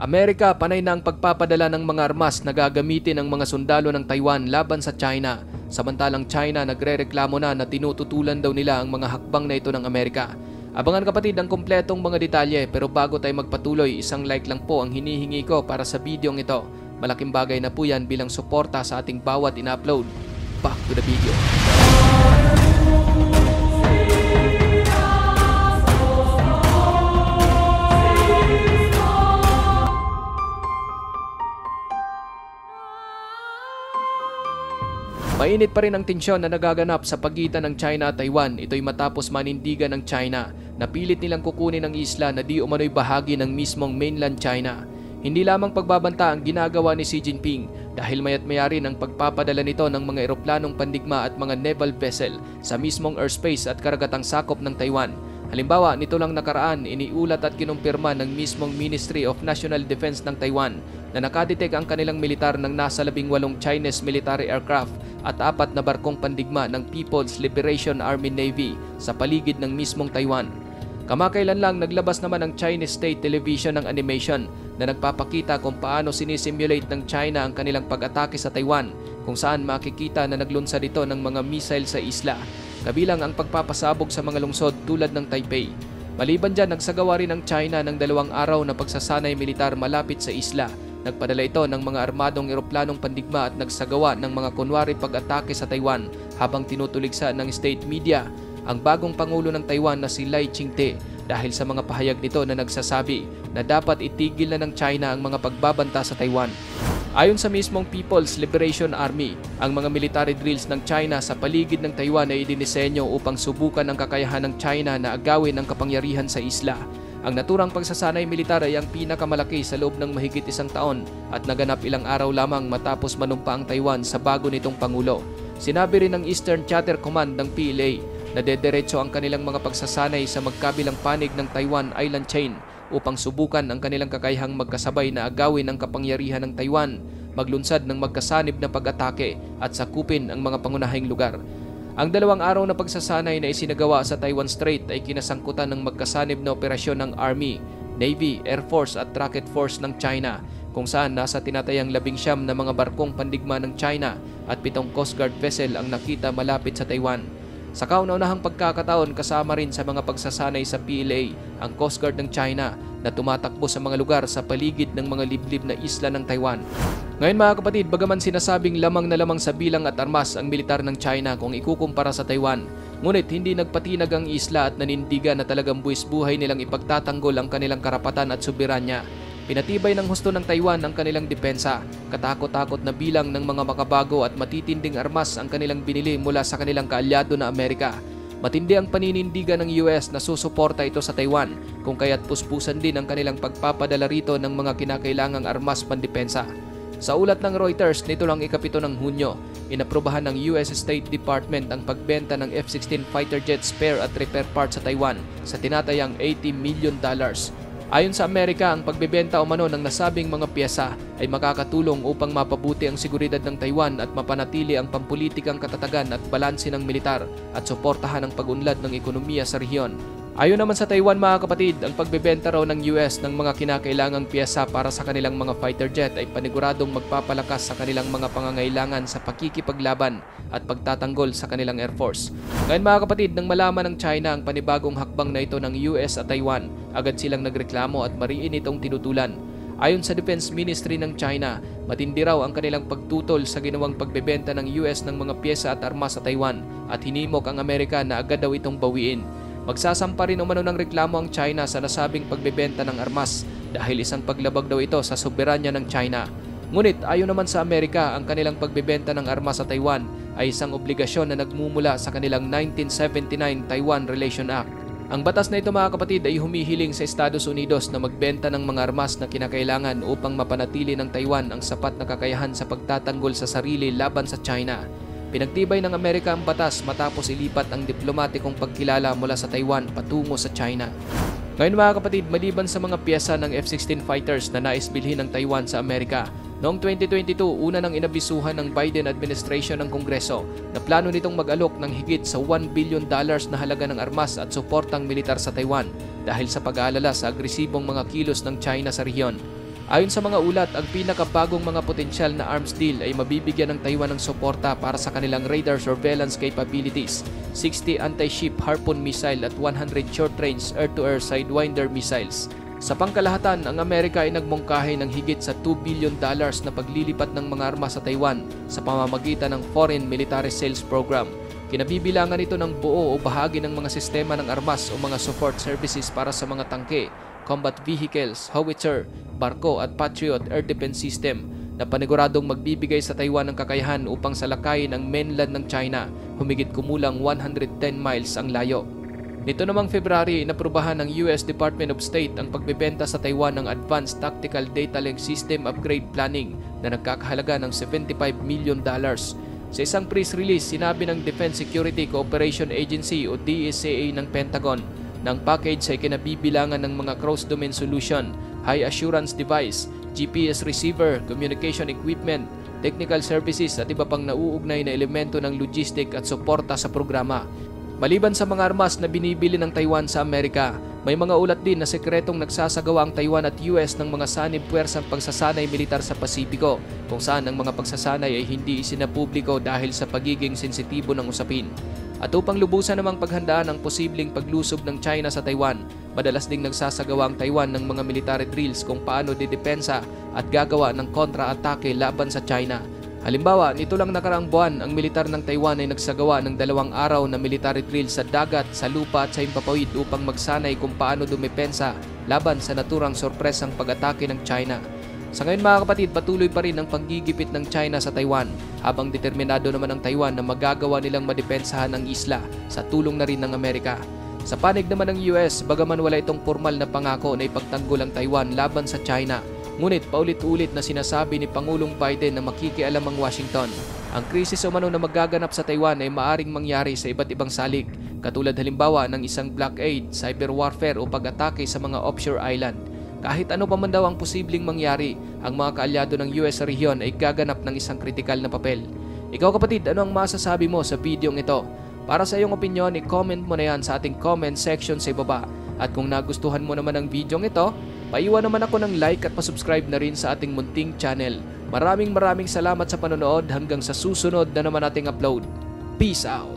Amerika, panay na ang pagpapadala ng mga armas na gagamitin ng mga sundalo ng Taiwan laban sa China. Samantalang China nagrereklamo na tinututulan daw nila ang mga hakbang na ito ng Amerika. Abangan kapatid ang kumpletong mga detalye, pero bago tayo magpatuloy, isang like lang po ang hinihingi ko para sa videong ito. Malaking bagay na po yan bilang suporta sa ating bawat in-upload. Back to the video. Mainit pa rin ang tensyon na nagaganap sa pagitan ng China at Taiwan. Ito'y matapos manindigan ng China na pilit nilang kukunin ang isla na di umano'y bahagi ng mismong mainland China. Hindi lamang pagbabanta ang ginagawa ni Xi Jinping dahil maya't maya rin ang pagpapadala nito ng mga eroplanong pandigma at mga naval vessel sa mismong airspace at karagatang sakop ng Taiwan. Halimbawa, nito lang nakaraan, iniulat at kinumpirma ng mismong Ministry of National Defense ng Taiwan na nakadetect ang kanilang militar ng nasa 18 Chinese military aircraft at 4 na barkong pandigma ng People's Liberation Army Navy sa paligid ng mismong Taiwan. Kamakailan lang naglabas naman ang Chinese State Television ng animation na nagpapakita kung paano sinisimulate ng China ang kanilang pag-atake sa Taiwan, kung saan makikita na naglunsad ito ng mga missile sa isla, kabilang ang pagpapasabog sa mga lungsod tulad ng Taipei. Maliban dyan, nagsagawa rin ang China ng 2 araw na pagsasanay militar malapit sa isla. Nagpadala ito ng mga armadong eroplanong pandigma at nagsagawa ng mga kunwari pag-atake sa Taiwan habang tinutuligsa ng state media ang bagong pangulo ng Taiwan na si Lai Ching-te dahil sa mga pahayag nito na nagsasabi na dapat itigil na ng China ang mga pagbabanta sa Taiwan. Ayon sa mismong People's Liberation Army, ang mga military drills ng China sa paligid ng Taiwan ay idinisenyo upang subukan ang kakayahan ng China na agawin ang kapangyarihan sa isla. Ang naturang pagsasanay militar ay ang pinakamalaki sa loob ng mahigit 1 taon at naganap ilang araw lamang matapos manumpa ang Taiwan sa bago nitong pangulo. Sinabi rin ng Eastern Chatter Command ng PLA na dederetso ang kanilang mga pagsasanay sa magkabilang panig ng Taiwan Island Chain upang subukan ang kanilang kakayahang magkasabay na agawin ang kapangyarihan ng Taiwan, maglunsad ng magkasanib na pag-atake at sakupin ang mga pangunahing lugar. Ang 2 araw na pagsasanay na isinagawa sa Taiwan Strait ay kinasangkutan ng magkasanib na operasyon ng Army, Navy, Air Force at Rocket Force ng China, kung saan nasa tinatayang 19 na mga barkong pandigma ng China at 7 Coast Guard vessel ang nakita malapit sa Taiwan. Sa kauna-unahang pagkakataon, kasama rin sa mga pagsasanay sa PLA ang Coast Guard ng China na tumatakbo sa mga lugar sa paligid ng mga liblib na isla ng Taiwan. Ngayon mga kapatid, bagaman sinasabing lamang na lamang sa bilang at armas ang militar ng China kung ikukumpara sa Taiwan, ngunit hindi nagpatinag ang isla at nanindigan na talagang buwis buhay nilang ipagtatanggol ang kanilang karapatan at soberanya. Pinatibay ng husto ng Taiwan ang kanilang depensa, katakot-takot na bilang ng mga makabago at matitinding armas ang kanilang binili mula sa kanilang kaalyado na Amerika. Matindi ang paninindigan ng US na susuporta ito sa Taiwan, kung kaya't puspusan din ang kanilang pagpapadala rito ng mga kinakailangang armas pandepensa. Sa ulat ng Reuters, nito lang ika-7 ng Hunyo, inaprubahan ng US State Department ang pagbenta ng F-16 fighter jet spare at repair parts sa Taiwan sa tinatayang $80 million. Ayon sa Amerika, ang pagbebenta umano ng nasabing mga piyesa ay makakatulong upang mapabuti ang seguridad ng Taiwan at mapanatili ang pampulitikang katatagan at balanse ng militar at suportahan ang pag-unlad ng ekonomiya sa rehiyon. Ayon naman sa Taiwan mga kapatid, ang pagbebenta raw ng US ng mga kinakailangang piyesa para sa kanilang mga fighter jet ay paniguradong magpapalakas sa kanilang mga pangangailangan sa pakikipaglaban at pagtatanggol sa kanilang Air Force. Ngayon mga kapatid, nang malaman ng China ang panibagong hakbang na ito ng US at Taiwan, agad silang nagreklamo at mariin itong tinutulan. Ayon sa Defense Ministry ng China, matindi raw ang kanilang pagtutol sa ginawang pagbebenta ng US ng mga piyesa at armas sa Taiwan at hinimok ang Amerika na agad daw itong bawiin. Magsasampa rin umano ng reklamo ang China sa nasabing pagbebenta ng armas dahil isang paglabag daw ito sa soberanya ng China. Ngunit ayon naman sa Amerika, ang kanilang pagbebenta ng armas sa Taiwan ay isang obligasyon na nagmumula sa kanilang 1979 Taiwan Relation Act. Ang batas na ito mga kapatid ay humihiling sa Estados Unidos na magbenta ng mga armas na kinakailangan upang mapanatili ng Taiwan ang sapat na kakayahan sa pagtatanggol sa sarili laban sa China. Pinagtibay ng Amerika ang batas matapos ilipat ang diplomatikong pagkilala mula sa Taiwan patungo sa China. Ngayon mga kapatid, maliban sa mga piyesa ng F-16 fighters na nais bilhin ng Taiwan sa Amerika, noong 2022, una nang inabisuhan ng Biden administration ng Kongreso na plano nitong mag-alok ng higit sa $1 billion na halaga ng armas at suportang militar sa Taiwan dahil sa pag-aalala sa agresibong mga kilos ng China sa rehiyon. Ayon sa mga ulat, ang pinakabagong mga potensyal na arms deal ay mabibigyan ng Taiwan ng suporta para sa kanilang radar surveillance capabilities, 60 anti-ship Harpoon missile at 100 short-range air-to-air Sidewinder missiles. Sa pangkalahatan, ang Amerika ay nagmungkahi ng higit sa $2 billion na paglilipat ng mga armas sa Taiwan sa pamamagitan ng Foreign Military Sales Program. Kinabibilangan ito ng buo o bahagi ng mga sistema ng armas o mga support services para sa mga tangke, combat vehicles, howitzer, barko at Patriot Air Defense System na paniguradong magbibigay sa Taiwan ng kakayahan upang salakayin ang mainland ng China, humigit kumulang 110 miles ang layo. Nito namang February, inaprubahan ng US Department of State ang pagbebenta sa Taiwan ng Advanced Tactical Data Link System Upgrade Planning na nagkakahalaga ng $75 million. Sa isang press release, sinabi ng Defense Security Cooperation Agency o DSCA ng Pentagon na ang package ay kinabibilangan ng mga cross-domain solution, high assurance device, GPS receiver, communication equipment, technical services at iba pang nauugnay na elemento ng logistic at suporta sa programa. Maliban sa mga armas na binibili ng Taiwan sa Amerika, may mga ulat din na sekretong nagsasagawa ang Taiwan at US ng mga sanib puwersang pagsasanay militar sa Pasipiko, kung saan ang mga pagsasanay ay hindi isinapubliko dahil sa pagiging sensitibo ng usapin. At upang lubusan namang paghandaan ang posibleng paglusob ng China sa Taiwan, madalas ding nagsasagawa ang Taiwan ng mga military drills kung paano didepensa at gagawa ng kontra-atake laban sa China. Halimbawa, nito lang nakaraang buwan, ang militar ng Taiwan ay nagsagawa ng 2 araw na military drill sa dagat, sa lupa at sa himpapawid upang magsanay kung paano dumepensa laban sa naturang sorpresang pag-atake ng China. Sa ngayon mga kapatid, patuloy pa rin ang panggigipit ng China sa Taiwan, habang determinado naman ang Taiwan na magagawa nilang madepensahan ang isla sa tulong na rin ng Amerika. Sa panig naman ng US, bagaman wala itong formal na pangako na ipagtanggol ang Taiwan laban sa China, ngunit paulit-ulit na sinasabi ni Pangulong Biden na makikialam ang Washington. Ang krisis umano na magaganap sa Taiwan ay maaring mangyari sa iba't ibang salik, katulad halimbawa ng isang blockade, cyber warfare o pag-atake sa mga offshore island. Kahit ano pa man daw ang posibleng mangyari, ang mga kaalyado ng US sa rehiyon ay gaganap ng isang kritikal na papel. Ikaw kapatid, ano ang masasabi mo sa videong ito? Para sa iyong opinion, i-comment mo na yan sa ating comment section sa ibaba. At kung nagustuhan mo naman ang videong ito, paiwan naman ako ng like at pasubscribe na rin sa ating munting channel. Maraming salamat sa panonood, hanggang sa susunod na naman nating upload. Peace out!